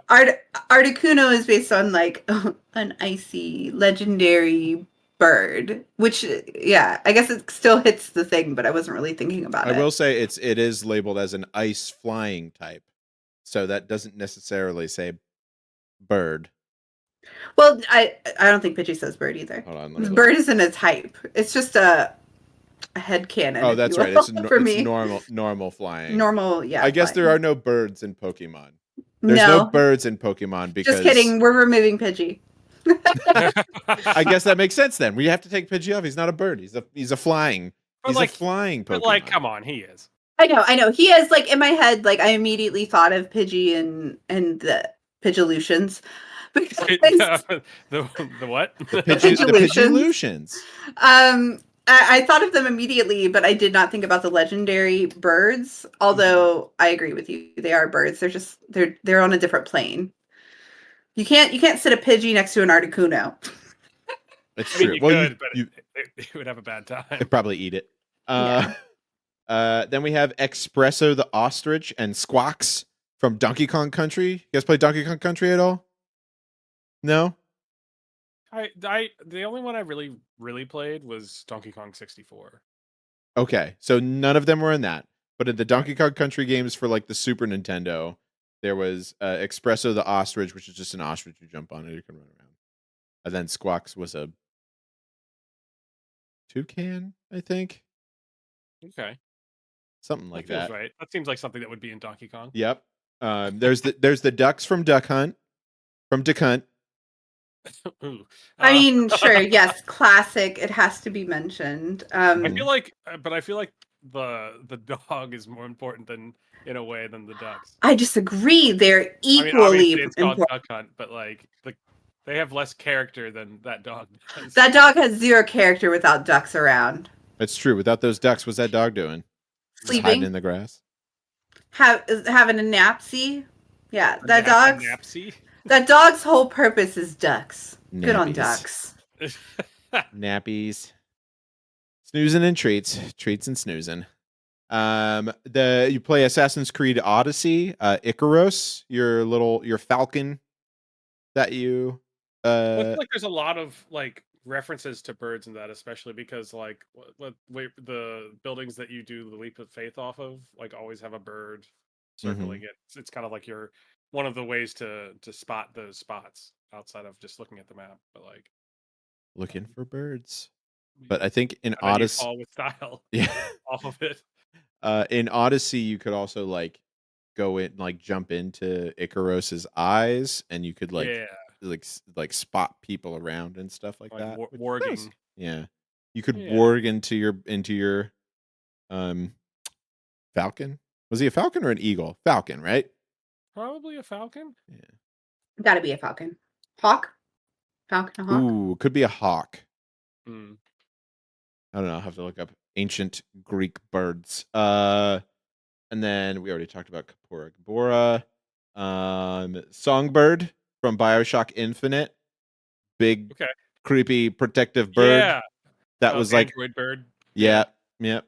Articuno is based on like an icy legendary bird, which yeah, I guess it still hits the thing, but I wasn't really thinking about I will it. say it is labeled as an ice flying type. So that doesn't necessarily say bird. Well, I don't think Pidgey says bird either. Hold on, let me look. Bird isn't a type. It's just a headcanon, Oh, if that's you right. will, It's for it's me. normal flying. Normal, yeah. I guess there Flying. are no birds in Pokemon. There's no No, birds in Pokemon just because kidding. We're removing Pidgey. I guess that makes sense then. We have to take Pidgey off. He's not a bird. He's a flying. But He's a flying but Pokemon. come on, he is. I know. He is like in my head. Like I immediately thought of Pidgey and the Pidgeolutions. The what? The Pidgeolutions. I thought of them immediately, but I did not think about the legendary birds. Although I agree with you, they are birds. They're just they're on a different plane. You can't sit a Pidgey next to an Articuno. It's I mean, true. you Well, could, but it would have a bad time. they'd probably eat it. Yeah. Then we have Espresso the Ostrich and Squawks from Donkey Kong Country. You guys play Donkey Kong Country at all? No? The only one I really played was Donkey Kong 64. Okay, so none of them were in that. But in the Donkey Kong Country games for like the Super Nintendo, there was Espresso the Ostrich, which is just an ostrich you jump on and you can run around. And then Squawks was a toucan, I think. Okay. Something like that. Right. That seems like something that would be in Donkey Kong. Yep. There's the ducks from Duck Hunt. From Duck Hunt. I mean, sure, yes, classic. It has to be mentioned. I feel like the dog is more important than in a way than the ducks. I disagree. They're equally obviously it's called important. Duck Hunt, but like they have less character than that dog does. That dog has zero character without ducks around. That's true. Without those ducks, what's that dog doing? Sleeping. Hiding in the grass. Having a napsy. Yeah, that dog's whole purpose is ducks. Nappies. Good on ducks. Nappies. Snoozing and treats and snoozing. You play Assassin's Creed Odyssey, Icaros, your falcon that you I feel like there's a lot of like references to birds in that, especially because like the buildings that you do the leap of faith off of like always have a bird circling it. It's kind of like one of the ways to spot those spots outside of just looking at the map, but like looking for birds. But I think in Odyssey, fall with style, yeah, off of it. In Odyssey, you could also like go in, like jump into Icaros's eyes, and you could like spot people around and stuff like that. Warging. Yeah, you could warg into your falcon. Was he a falcon or an eagle? Falcon, right? Probably a falcon. Yeah, got to be a falcon. Hawk. Falcon, a hawk. Ooh, could be a hawk. Mm. I don't know. I'll have to look up ancient Greek birds. And then we already talked about Kapora Gabora. Songbird from BioShock Infinite. Big, creepy, protective bird. Yeah. That was like Android bird. Yeah. Yep.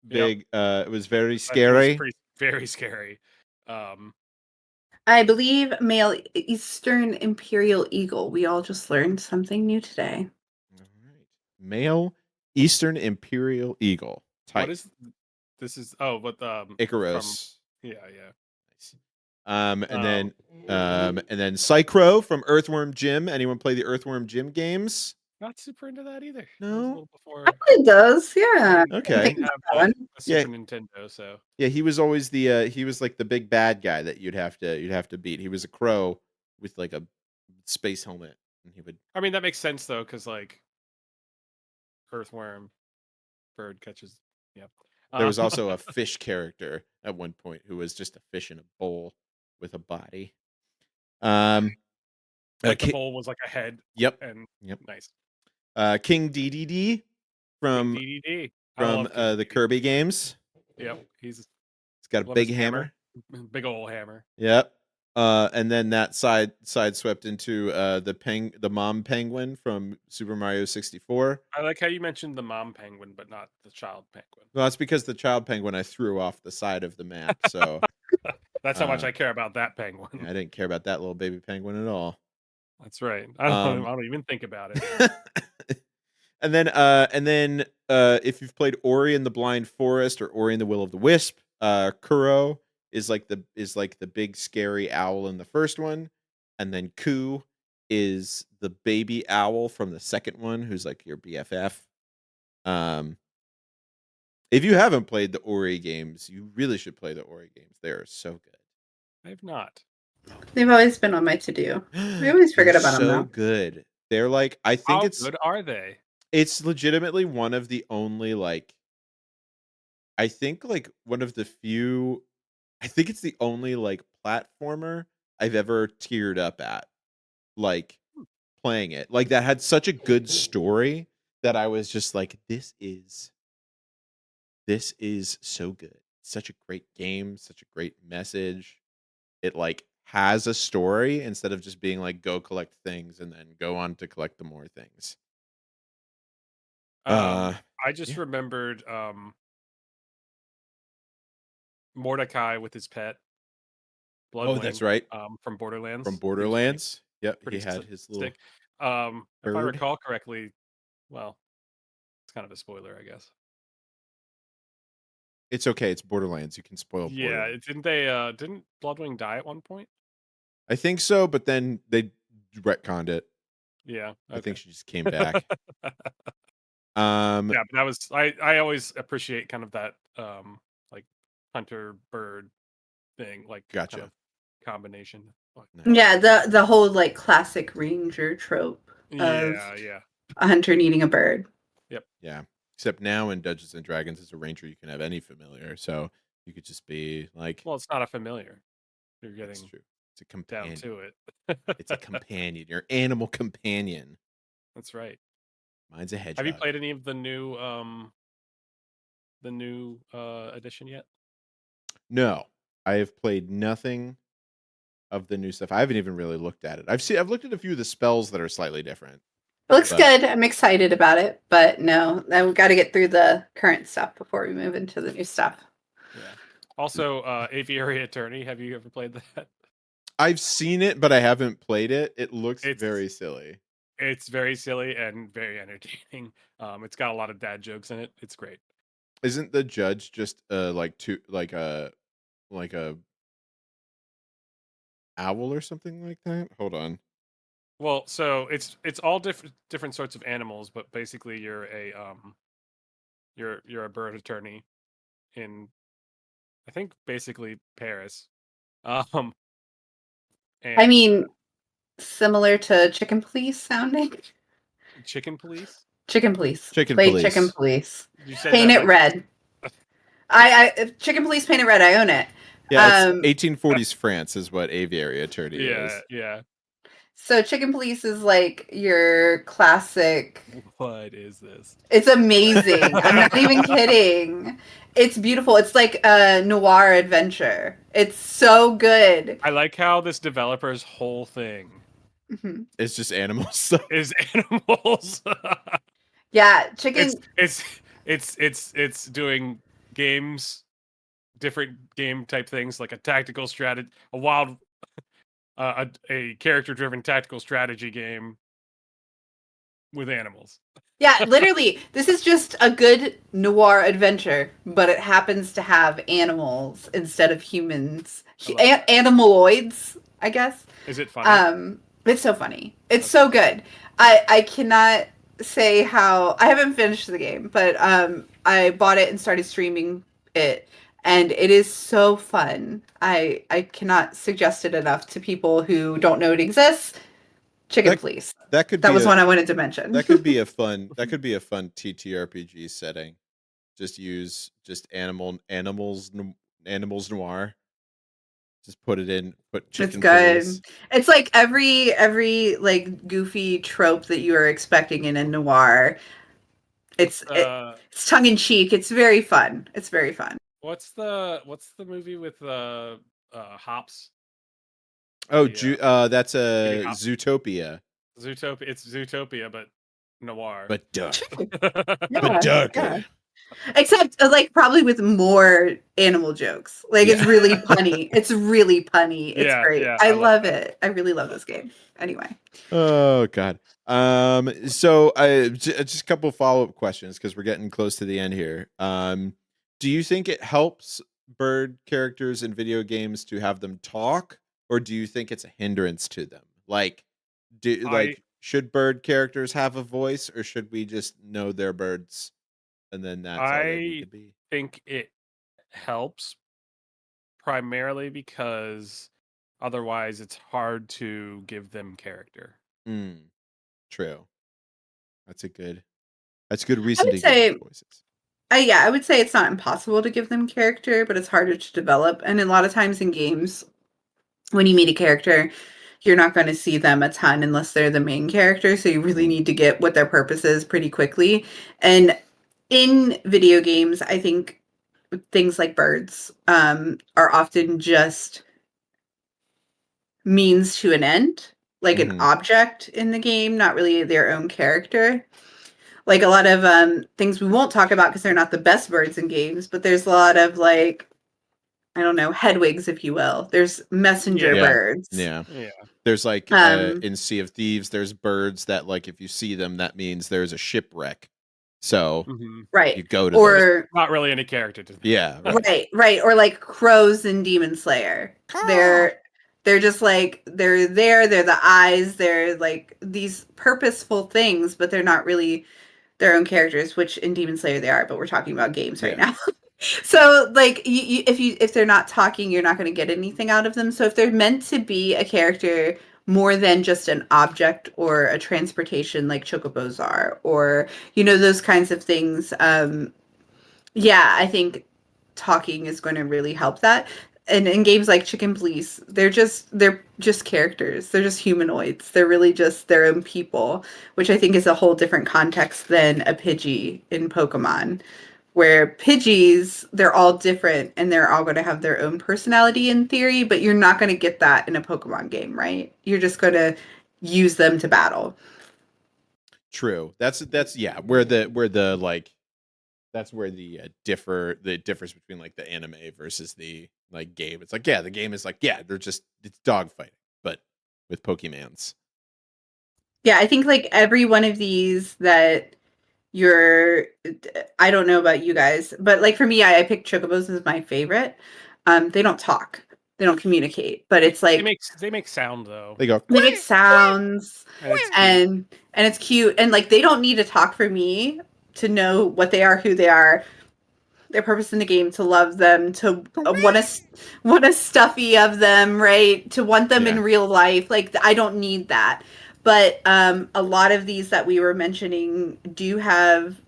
Big. It was very scary. Very scary. I believe male Eastern Imperial Eagle. We all just learned something new today. All right. Male Eastern Imperial Eagle. Type. What is this? Icaros. Yeah. Nice. And then Psychro from Earthworm Jim. Anyone play the Earthworm Jim games? Not super into that either. No. It does, yeah. Okay. A Super Nintendo, so yeah, he was always he was like the big bad guy that you'd have to beat. He was a crow with like a space helmet, and he would. I mean, that makes sense though, because like earthworm bird catches. Yep. There was also a fish character at one point who was just a fish in a bowl with a body. The bowl was like a head. Yep. And yep. Nice. King DDD from DDD. the Kirby games. Yep, he's got a big hammer. Big old hammer. Yep. And then that side swept into the mom penguin from Super Mario 64. I like how you mentioned the mom penguin, but not the child penguin. Well, that's because the child penguin I threw off the side of the map. So that's how much I care about that penguin. Yeah, I didn't care about that little baby penguin at all. That's right. I don't even think about it. and then if you've played Ori and the Blind Forest or Ori and the Will of the Wisp, Kuro is like the big scary owl in the first one, and then Ku is the baby owl from the second one, who's like your BFF. If you haven't played the Ori games, you really should play the Ori games. They are so good. I have not. They've always been on my to-do. We always forget about them, though. So good. They're like, I think How good are they? It's legitimately one of the only I think one of the few. I think it's the only platformer I've ever teared up at, playing it. That had such a good story that I was just like, this is so good. Such a great game, such a great message. It has a story instead of just being go collect things and then go on to collect the more things. I just remembered Mordecai with his pet. Bloodwing, that's right. From Borderlands. From Borderlands. Yep, he had his little stick. If I recall correctly, well, it's kind of a spoiler, I guess. It's okay. It's Borderlands. You can spoil. Yeah, didn't Bloodwing die at one point? I think so, but then they retconned it. Yeah, okay. I think she just came back. Yeah, but that was I always appreciate kind of that hunter bird thing, gotcha kind of combination. Yeah, the whole classic ranger trope of a hunter needing a bird. Yep. Yeah. Except now in Dungeons and Dragons, as a ranger, you can have any familiar, so you could just be well, it's not a familiar. You're getting that's true. It's a companion. Down to it. It's a companion. Your animal companion. That's right. Mine's a hedgehog. Have you played any of the new edition yet? No, I have played nothing of the new stuff. I haven't even really looked at it. I've looked at a few of the spells that are slightly different. It looks good. I'm excited about it, but no, we've got to get through the current stuff before we move into the new stuff. Yeah. Also, Aviary Attorney. Have you ever played that? I've seen it, but I haven't played it. It looks very silly. It's very silly and very entertaining. It's got a lot of dad jokes in it. It's great. Isn't the judge just a owl or something like that? Hold on. Well, so it's all different sorts of animals, but basically you're a bird attorney in, I think, basically Paris. And, I mean, similar to Chicken Police sounding. Chicken Police? Chicken Police. Chicken Play Police. Chicken Police. Paint it red. Chicken Police Paint It Red. I own it. Yeah, it's 1840s France is what Aviary Attorney is. Yeah. So Chicken Police is your classic. What is this? It's amazing. I'm not even kidding. It's beautiful. It's like a noir adventure. It's so good. I like how this developer's whole thing it's just animals. Is animals. Yeah, chicken. It's doing games, different game type things, like a tactical strategy, a wild, a character-driven tactical strategy game with animals. Yeah, literally, this is just a good noir adventure, but it happens to have animals instead of humans. Animaloids, I guess. Is it funny? It's so funny. It's so good. I cannot say how. I haven't finished the game, but I bought it and started streaming it, and it is so fun. I cannot suggest it enough to people who don't know it exists. Chicken Police. That was one I wanted to mention. That could be a fun TTRPG setting. Just use animals noir. Just put it in. Put chicken. It's good. Fillets. It's like every like goofy trope that you are expecting in a noir. It's tongue in cheek. It's very fun. It's very fun. What's the movie with hops? Oh, that's a Zootopia. Zootopia. It's Zootopia, but noir. But dark. Yeah, but darker. yeah. Except like probably with more animal jokes. Like it's really punny. It's really punny. It's great. Yeah, I love it. I really love this game. Anyway. Oh God. So just a couple follow-up questions because we're getting close to the end here. Do you think it helps bird characters in video games to have them talk, or do you think it's a hindrance to them? Like, should bird characters have a voice, or should we just know they're birds and then that's all they need to be? I think it helps primarily because otherwise it's hard to give them character. True. That's good reason to give them voices. Yeah, I would say it's not impossible to give them character, but it's harder to develop. And a lot of times in games, when you meet a character, you're not going to see them a ton unless they're the main character. So you really need to get what their purpose is pretty quickly. And in video games, I think things like birds are often just means to an end, like an object in the game, not really their own character. Like a lot of things we won't talk about because they're not the best birds in games, but there's a lot of like, I don't know, hedwigs, if you will. There's messenger birds. Yeah. There's like in Sea of Thieves, there's birds that like if you see them, that means there's a shipwreck. So you go to those. Not really any character to them. Yeah. Right. Or like crows in Demon Slayer. They're just like they're the eyes, they're like these purposeful things, but they're not really their own characters, which in Demon Slayer they are, but we're talking about games right now. So like if they're not talking, you're not going to get anything out of them. So if they're meant to be a character more than just an object or a transportation like chocobos are, or those kinds of things, I think talking is going to really help that. And in games like Chicken Police, they're just characters. They're just humanoids. They're really just their own people, which I think is a whole different context than a Pidgey in Pokemon, where Pidgeys, they're all different and they're all going to have their own personality in theory, but you're not going to get that in a Pokemon game, right? You're just going to use them to battle. True. That's where the like that's where the difference between like the anime versus the like game. It's like the game is like it's dogfighting, but with Pokemans. Yeah, I think like every one of these that I don't know about you guys, but like for me, I picked Chocobos as my favorite. They don't talk, they don't communicate, but it's like they make sound though. They make sounds, and it's cute, and like they don't need to talk for me to know what they are, who they are, their purpose in the game, to love them, to want a stuffy of them, right? To want them in real life. Like I don't need that. But a lot of these that we were mentioning do have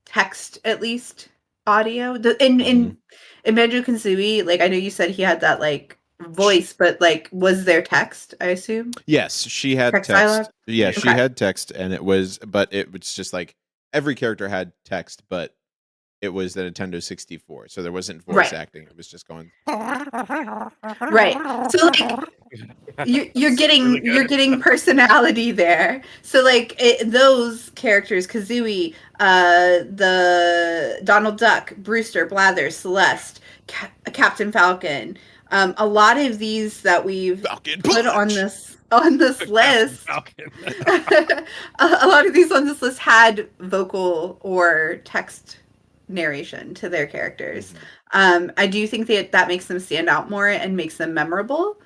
text, at least audio. In Banjo-Kazooie, like I know you said he had that like voice, but like was there text, I assume? Yes, she had text. Dialogue? Yeah, she had text, and it was just like every character had text, but it was the Nintendo 64, so there wasn't voice acting. It was just going right. So like you're getting personality there. So like those characters, Kazooie, the Donald Duck, Brewster, Blather, Celeste, Captain Falcon, a lot of these that we've put on this list. A lot of these on this list had vocal or text narration to their characters. I do think that makes them stand out more and makes them memorable.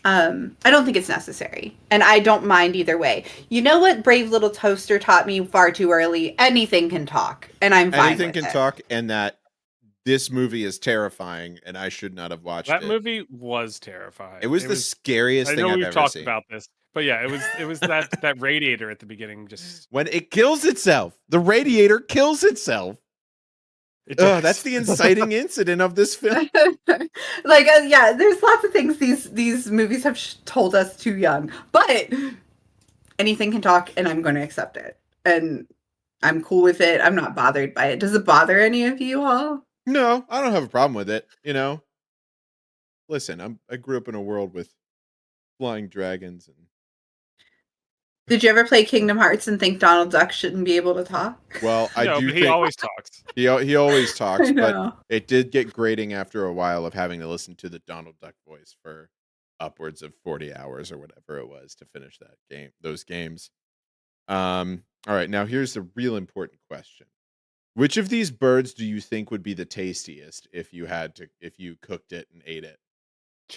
I don't think it's necessary, and I don't mind either way. You know what Brave Little Toaster taught me far too early? Anything can talk, and I'm fine with it. Anything can talk, and that this movie is terrifying, and I should not have watched it. That movie was terrifying. It was the scariest thing I've ever seen. I know we've talked about this, but yeah, it was that radiator at the beginning, just when it kills itself. The radiator kills itself. Oh, that's the inciting incident of this film. Like, yeah, there's lots of things these movies have told us too young, but anything can talk, and I'm going to accept it, and I'm cool with it. I'm not bothered by it. Does it bother any of you all? No, I don't have a problem with it. Listen, I grew up in a world with flying dragons and. Did you ever play Kingdom Hearts and think Donald Duck shouldn't be able to talk? Well, I do. But he always talks. He always talks, I but know. it did get grating after a while of having to listen to the Donald Duck voice for upwards of 40 hours or whatever it was to finish those games. All right, now here's the real important question. Which of these birds do you think would be the tastiest if you cooked it and ate it?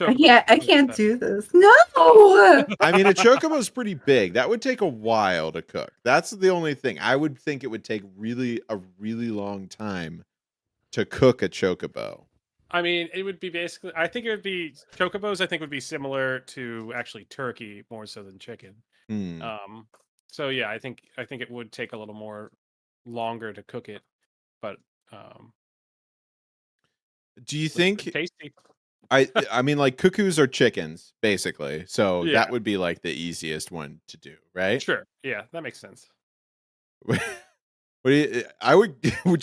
I can't do this. No. I mean, a chocobo's pretty big. That would take a while to cook. That's the only thing. I would think it would take a really long time to cook a chocobo. I mean, it would be basically. I think it would be chocobos. I think would be similar to actually turkey more so than chicken. So yeah, I think it would take a little more longer to cook it, but do you think tasty? I mean, like, cuckoos are chickens, basically. So that would be like the easiest one to do, right? Sure. Yeah, that makes sense. Would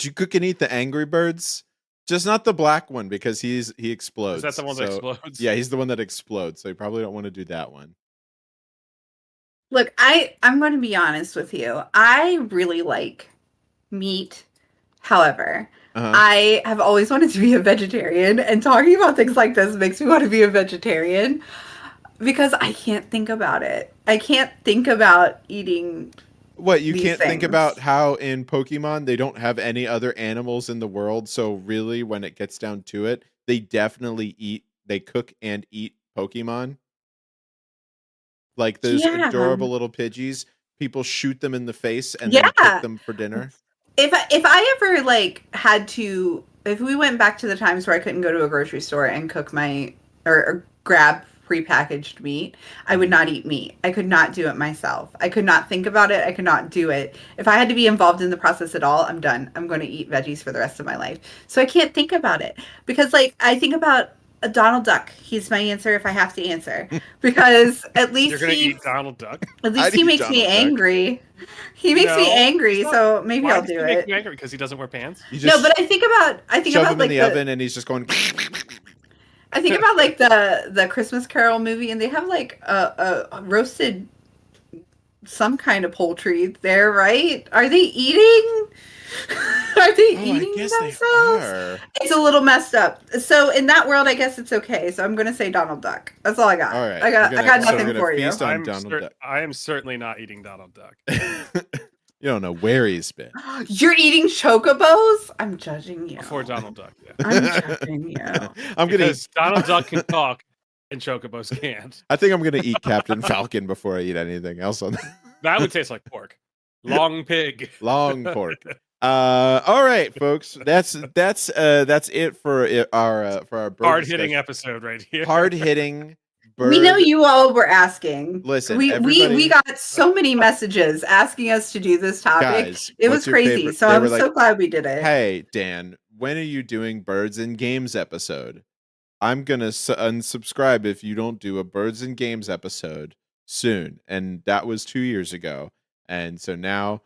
you cook and eat the Angry Birds? Just not the black one, because he explodes. Is that the one that explodes? Yeah, he's the one that explodes. So you probably don't want to do that one. Look, I'm going to be honest with you. I really like meat. However, I have always wanted to be a vegetarian, and talking about things like this makes me want to be a vegetarian because I can't think about it. I can't think about eating. What, you can't think about how in Pokemon they don't have any other animals in the world, so really when it gets down to it, they cook and eat Pokemon? Like those adorable little Pidgeys, people shoot them in the face and then cook them for dinner. If I ever if we went back to the times where I couldn't go to a grocery store and cook or grab prepackaged meat, I would not eat meat. I could not do it myself. I could not think about it. I could not do it. If I had to be involved in the process at all, I'm done. I'm going to eat veggies for the rest of my life. So I can't think about it because, like, I think about a Donald Duck. He's my answer if I have to answer, because at least you're going to eat Donald Duck. At least he makes me angry. He makes me angry, so maybe I'll do it. Make you angry because he doesn't wear pants? No, but I think about him in the oven and he's just going. I think about like the Christmas Carol movie, and they have like a roasted some kind of poultry there, right? Are they eating? Are they eating themselves? It's a little messed up. So in that world, I guess it's okay. So I'm gonna say Donald Duck. That's all I got. All right. I got nothing for you. I am certainly not eating Donald Duck. You don't know where he's been. You're eating chocobos? I'm judging you. Before Donald Duck. Yeah. I'm judging you. Because Donald Duck can talk and chocobos can't. I think I'm gonna eat Captain Falcon before I eat anything else on that. That would taste like pork. Long pig. Long pork. All right, folks. That's it for our hard hitting episode right here. Hard hitting. We know you all were asking. Listen, we got so many messages asking us to do this topic. Guys, it was crazy. So I'm so glad we did it. Hey, Dan, when are you doing Birds and Games episode? I'm gonna unsubscribe if you don't do a Birds and Games episode soon. And that was 2 years ago. And so now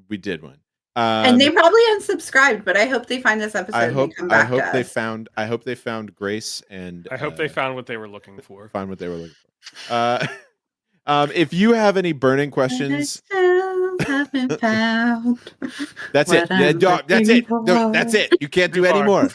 we did one. And they probably unsubscribed, but I hope they find this episode. I hope they found grace, and I hope they found what they were looking for. Find what they were looking for. If you have any burning questions, have been found. That's it. That's it. No, that's it. You can't do any more.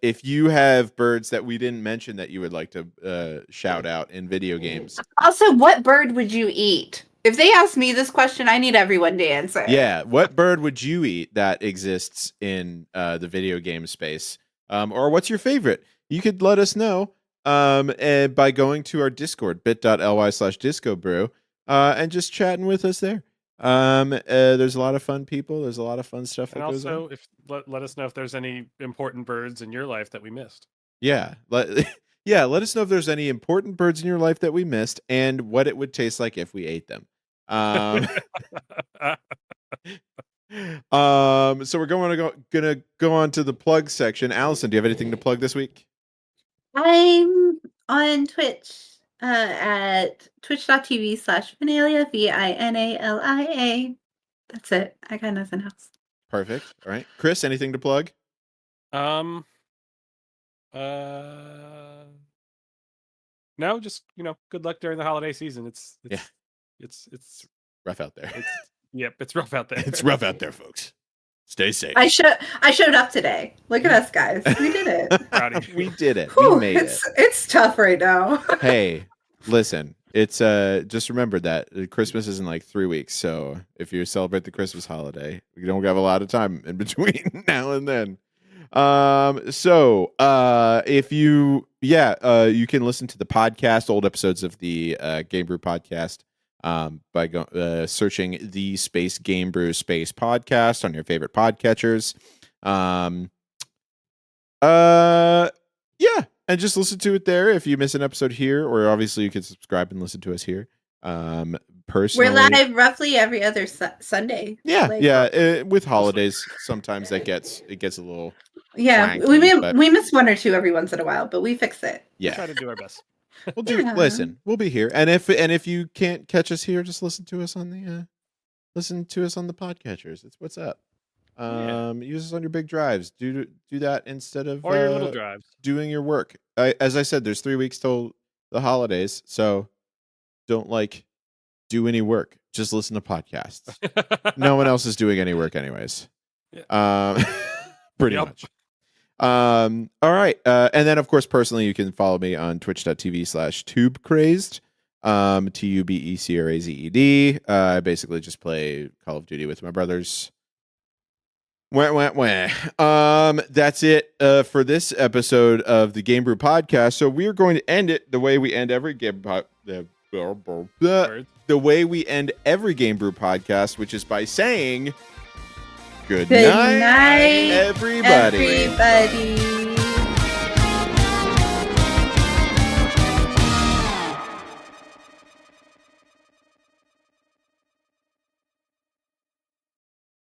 If you have birds that we didn't mention that you would like to shout out in video games. Also, what bird would you eat? If they ask me this question, I need everyone to answer. Yeah, what bird would you eat that exists in the video game space? Or what's your favorite? You could let us know by going to our Discord, bit.ly/discobrew, and just chatting with us there. There's a lot of fun people. There's a lot of fun stuff that goes on. And also, let us know if there's any important birds in your life that we missed. Yeah, let us know if there's any important birds in your life that we missed and what it would taste like if we ate them. So we're gonna go on to the plug section. Allison, do you have anything to plug this week? I'm on Twitch at twitch.tv/Finalia, Vinalia. That's it. I got nothing else. Perfect. All right. Chris, anything to plug? No, just good luck during the holiday season. It's rough out there. It's rough out there. It's rough out there, folks. Stay safe. I showed up today. Look at us, guys. We did it. We did it. Whew, we made it. It's tough right now. Hey, listen. It's just remember that Christmas is in like 3 weeks. So if you celebrate the Christmas holiday, we don't have a lot of time in between now and then. If you can listen to the podcast, old episodes of the Game Brew podcast, by searching the Space Game Brew Space podcast on your favorite podcatchers. And just listen to it there. If you miss an episode here, or obviously you can subscribe and listen to us here. Personally, we're live roughly every other Sunday. With holidays, sometimes it gets a little. Yeah, clanky, we miss one or two every once in a while, but we fix it. Yeah, we'll try to do our best. Listen, we'll be here, and if you can't catch us here, just listen to us on the podcatchers. It's what's up. Use us on your big drives. Do that instead of or your little drives. Doing your work. As I said, there's 3 weeks till the holidays, so don't do any work. Just listen to podcasts. No one else is doing any work anyways. Yeah. Pretty much. All right. And then of course, personally, you can follow me on twitch.tv/tubecrazed. TUBECRAZED. I basically just play Call of Duty with my brothers. That's it for this episode of the Game Brew podcast. So we're going to end it the way we end every Game the way we end every Game Brew podcast, which is by saying good night, everybody.